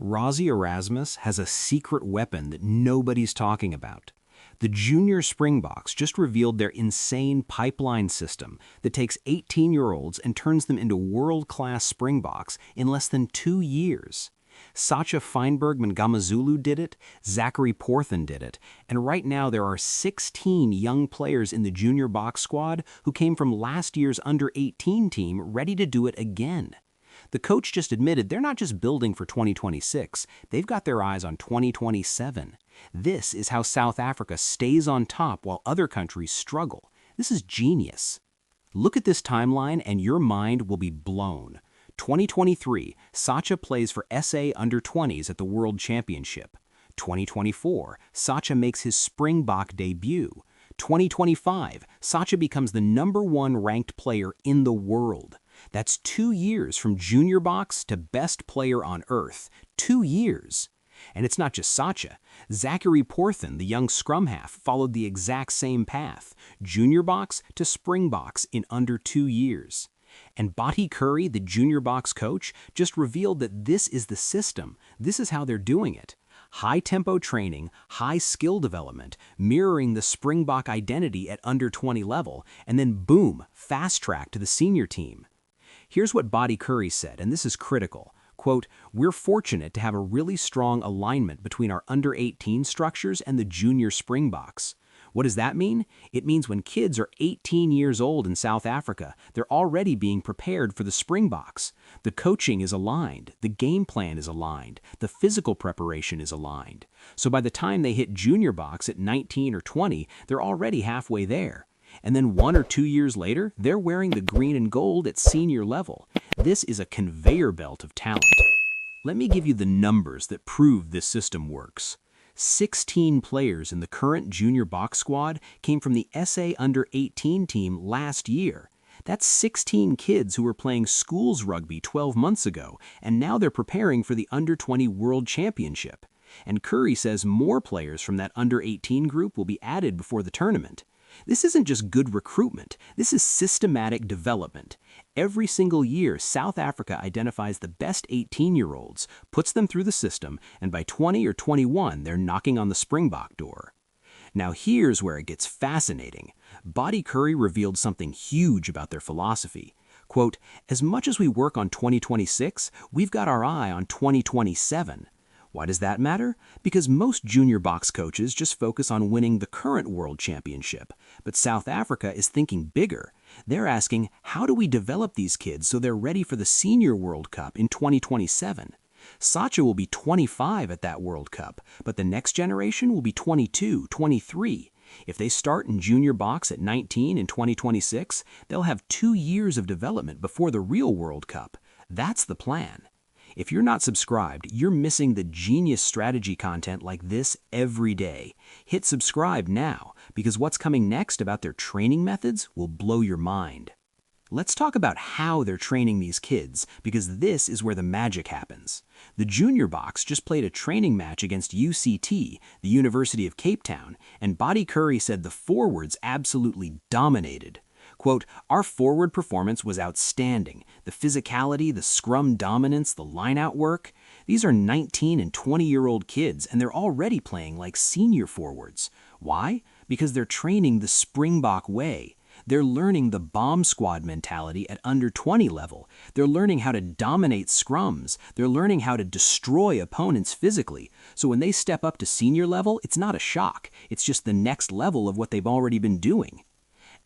Rosie Erasmus has a secret weapon that nobody's talking about. The Junior Springboks just revealed their insane pipeline system that takes 18-year-olds and turns them into world-class Springboks in less than 2 years. Sacha Feinberg-Mangamazulu did it, Zachary Porthen did it, and right now there are 16 young players in the Junior Boks squad who came from last year's under-18 team ready to do it again. The coach just admitted they're not just building for 2026, they've got their eyes on 2027. This is how South Africa stays on top while other countries struggle. This is genius. Look at this timeline and your mind will be blown. 2023, Sacha plays for SA Under-20s at the World Championship. 2024, Sacha makes his Springbok debut. 2025, Sacha becomes the #1 ranked player in the world. That's 2 years from Junior Boks to best player on earth. 2 years. And it's not just Sacha. Zachary Porthen, the young scrum half, followed the exact same path. Junior Boks to Springboks in under 2 years. And Bati Curry, the Junior Boks coach, just revealed that this is the system. This is how they're doing it. High-tempo training, high skill development, mirroring the Springbok identity at under-20 level, and then boom, fast track to the senior team. Here's what Bati Curry said, and this is critical. Quote, "We're fortunate to have a really strong alignment between our under-18 structures and the junior Springboks. What does that mean? It means when kids are 18 years old in South Africa, they're already being prepared for the Springboks. The coaching is aligned, the game plan is aligned, the physical preparation is aligned. So by the time they hit Junior Boks at 19 or 20, they're already halfway there. And then 1 or 2 years later, they're wearing the green and gold at senior level. This is a conveyor belt of talent." Let me give you the numbers that prove this system works. 16 players in the current Junior Boks squad came from the SA Under-18 team last year. That's 16 kids who were playing schools rugby 12 months ago, and now they're preparing for the Under-20 World Championship. And Curry says more players from that Under-18 group will be added before the tournament. This isn't just good recruitment, this is systematic development. Every single year, South Africa identifies the best 18-year-olds, puts them through the system, and by 20 or 21, they're knocking on the Springbok door. Now here's where it gets fascinating. Bati Curry revealed something huge about their philosophy. Quote, "As much as we work on 2026, we've got our eye on 2027. Why does that matter? Because most Junior Boks coaches just focus on winning the current World Championship. But South Africa is thinking bigger. They're asking, how do we develop these kids so they're ready for the Senior World Cup in 2027? Sacha will be 25 at that World Cup, but the next generation will be 22, 23. If they start in Junior Boks at 19 in 2026, they'll have 2 years of development before the real World Cup. That's the plan." If you're not subscribed, you're missing the genius strategy content like this every day. Hit subscribe now, because what's coming next about their training methods will blow your mind. Let's talk about how they're training these kids, because this is where the magic happens. The Junior Boks just played a training match against UCT, the University of Cape Town, and Bati Curry said the forwards absolutely dominated. Quote, "Our forward performance was outstanding. The physicality, the scrum dominance, the line-out work. These are 19 and 20-year-old kids, and they're already playing like senior forwards. Why? Because they're training the Springbok way. They're learning the bomb squad mentality at under-20 level. They're learning how to dominate scrums. They're learning how to destroy opponents physically. So when they step up to senior level, it's not a shock. It's just the next level of what they've already been doing."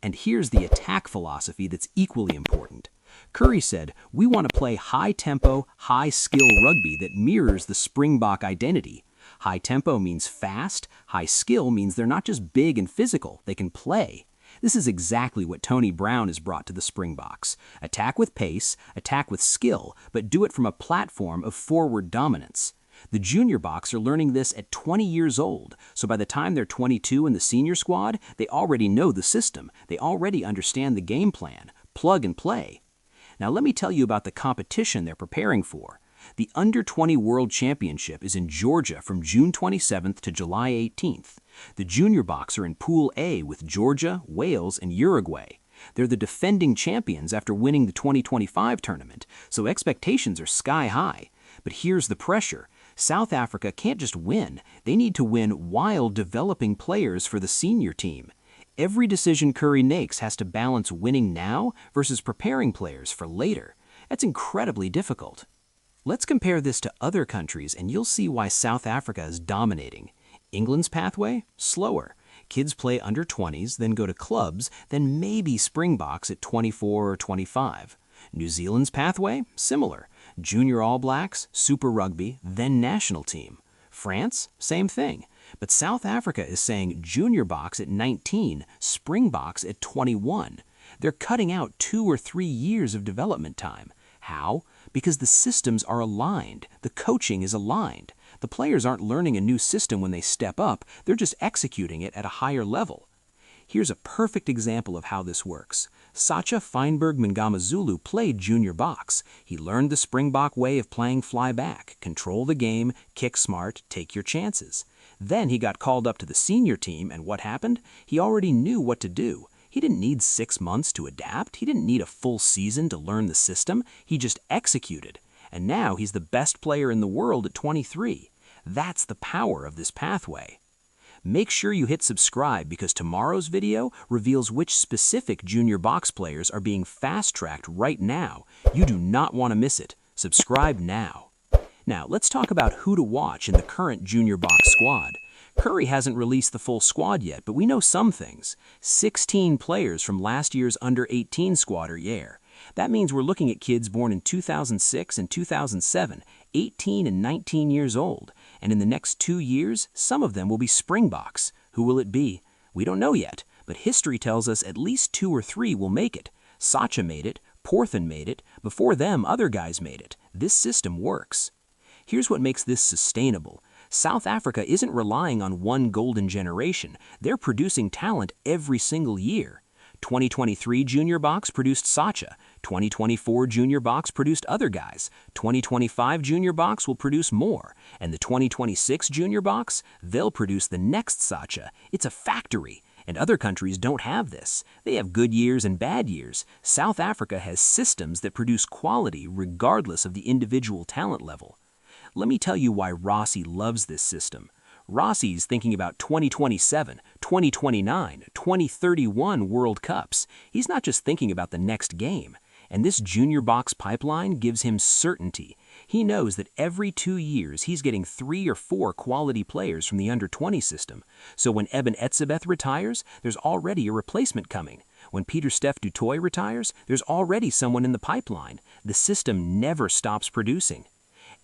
And here's the attack philosophy that's equally important. Curry said, "We want to play high-tempo, high-skill rugby that mirrors the Springbok identity. High-tempo means fast, high-skill means they're not just big and physical, they can play. This is exactly what Tony Brown has brought to the Springboks. Attack with pace, attack with skill, but do it from a platform of forward dominance. The Junior Boks are learning this at 20 years old, so by the time they're 22 in the senior squad, they already know the system. They already understand the game plan. Plug and play." Now let me tell you about the competition they're preparing for. The Under-20 World Championship is in Georgia from June 27th to July 18th. The Junior Boks are in Pool A with Georgia, Wales, and Uruguay. They're the defending champions after winning the 2025 tournament, so expectations are sky high. But here's the pressure. South Africa can't just win, they need to win while developing players for the senior team. Every decision Curry makes has to balance winning now versus preparing players for later. That's incredibly difficult. Let's compare this to other countries and you'll see why South Africa is dominating. England's pathway? Slower. Kids play under 20s, then go to clubs, then maybe Springboks at 24 or 25. New Zealand's pathway? Similar. Junior All Blacks, Super Rugby, then national team. France? Same thing. But South Africa is saying Junior Boks at 19, Springboks at 21. They're cutting out 2 or 3 years of development time. How? Because the systems are aligned, the coaching is aligned. The players aren't learning a new system when they step up, they're just executing it at a higher level. Here's a perfect example of how this works. Sacha Feinberg-Mngama played Junior Boks. He learned the Springbok way of playing fly back, control the game, kick smart, take your chances. Then he got called up to the senior team, and what happened? He already knew what to do. He didn't need 6 months to adapt. He didn't need a full season to learn the system. He just executed. And now he's the best player in the world at 23. That's the power of this pathway. Make sure you hit subscribe because tomorrow's video reveals which specific Junior Boks players are being fast-tracked right now. You do not want to miss it. Subscribe now. Now, let's talk about who to watch in the current Junior Boks squad. Curry hasn't released the full squad yet, but we know some things. 16 players from last year's under-18 squad are there. That means we're looking at kids born in 2006 and 2007, 18 and 19 years old. And in the next 2 years, some of them will be Springboks. Who will it be? We don't know yet, but history tells us at least 2 or 3 will make it. Sacha made it, Porthen made it, before them other guys made it. This system works. Here's what makes this sustainable. South Africa isn't relying on one golden generation. They're producing talent every single year. 2023 Junior Boks produced Sacha. 2024 Junior Boks produced other guys. 2025 Junior Boks will produce more. And the 2026 Junior Boks, they'll produce the next Sacha. It's a factory. And other countries don't have this. They have good years and bad years. South Africa has systems that produce quality regardless of the individual talent level. Let me tell you why Rassie loves this system. Rassie's thinking about 2027, 2029, 2031 World Cups. He's not just thinking about the next game. And this Junior Boks pipeline gives him certainty. He knows that every 2 years he's getting 3 or 4 quality players from the under-20 system. So when Eben Etzebeth retires, there's already a replacement coming. When Pieter-Steph du Toit retires, there's already someone in the pipeline. The system never stops producing.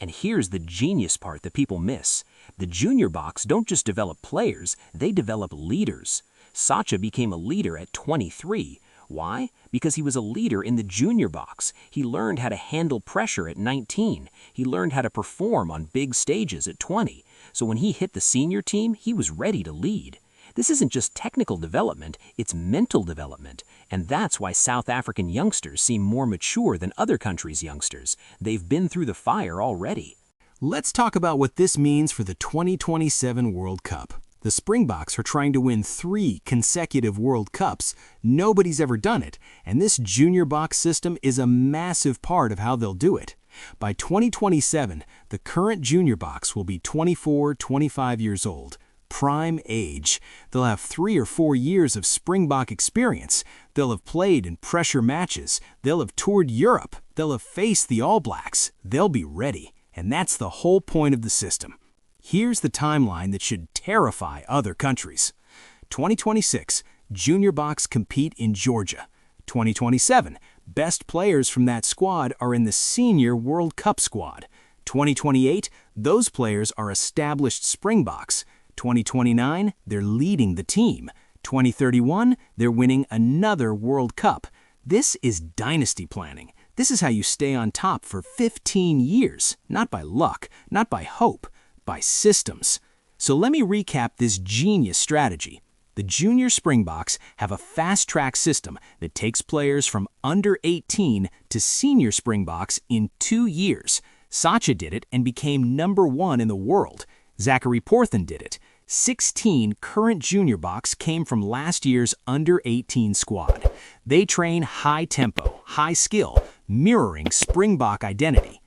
And here's the genius part that people miss. The Junior Boks don't just develop players, they develop leaders. Sacha became a leader at 23. Why? Because he was a leader in the Junior Boks. He learned how to handle pressure at 19. He learned how to perform on big stages at 20. So when he hit the senior team, he was ready to lead. This isn't just technical development, it's mental development. And that's why South African youngsters seem more mature than other countries' youngsters. They've been through the fire already. Let's talk about what this means for the 2027 World Cup. The Springboks are trying to win 3 consecutive World Cups. Nobody's ever done it, and this Junior Boks system is a massive part of how they'll do it. By 2027, the current Junior Boks will be 24, 25 years old. Prime age. They'll have 3 or 4 years of Springbok experience. They'll have played in pressure matches. They'll have toured Europe. They'll have faced the All Blacks. They'll be ready. And that's the whole point of the system. Here's the timeline that should terrify other countries. 2026, Junior Boks compete in Georgia. 2027, best players from that squad are in the Senior World Cup squad. 2028, those players are established Springboks. 2029, they're leading the team. 2031, they're winning another World Cup. This is dynasty planning. This is how you stay on top for 15 years, not by luck, not by hope, by systems. So let me recap this genius strategy. The Junior Springboks have a fast-track system that takes players from under 18 to Senior Springboks in 2 years. Sacha did it and became #1 in the world. Zachary Porthen did it. 16 current Junior Boks came from last year's under-18 squad. They train high tempo, high skill, mirroring Springbok identity.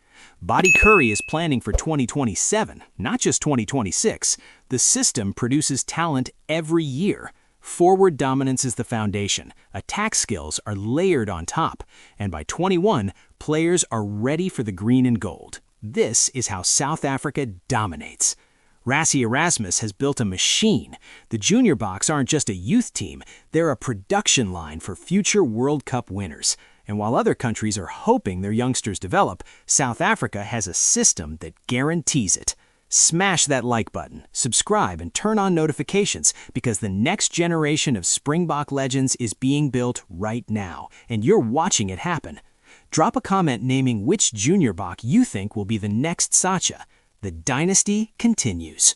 Body Curry is planning for 2027, not just 2026. The system produces talent every year. Forward dominance is the foundation, attack skills are layered on top, and by 21, players are ready for the green and gold. This is how South Africa dominates. Rassie Erasmus has built a machine. The Junior Boks aren't just a youth team, they're a production line for future World Cup winners. And while other countries are hoping their youngsters develop, South Africa has a system that guarantees it. Smash that like button, subscribe, and turn on notifications because the next generation of Springbok legends is being built right now, and you're watching it happen. Drop a comment naming which Junior Bok you think will be the next Sacha. The dynasty continues.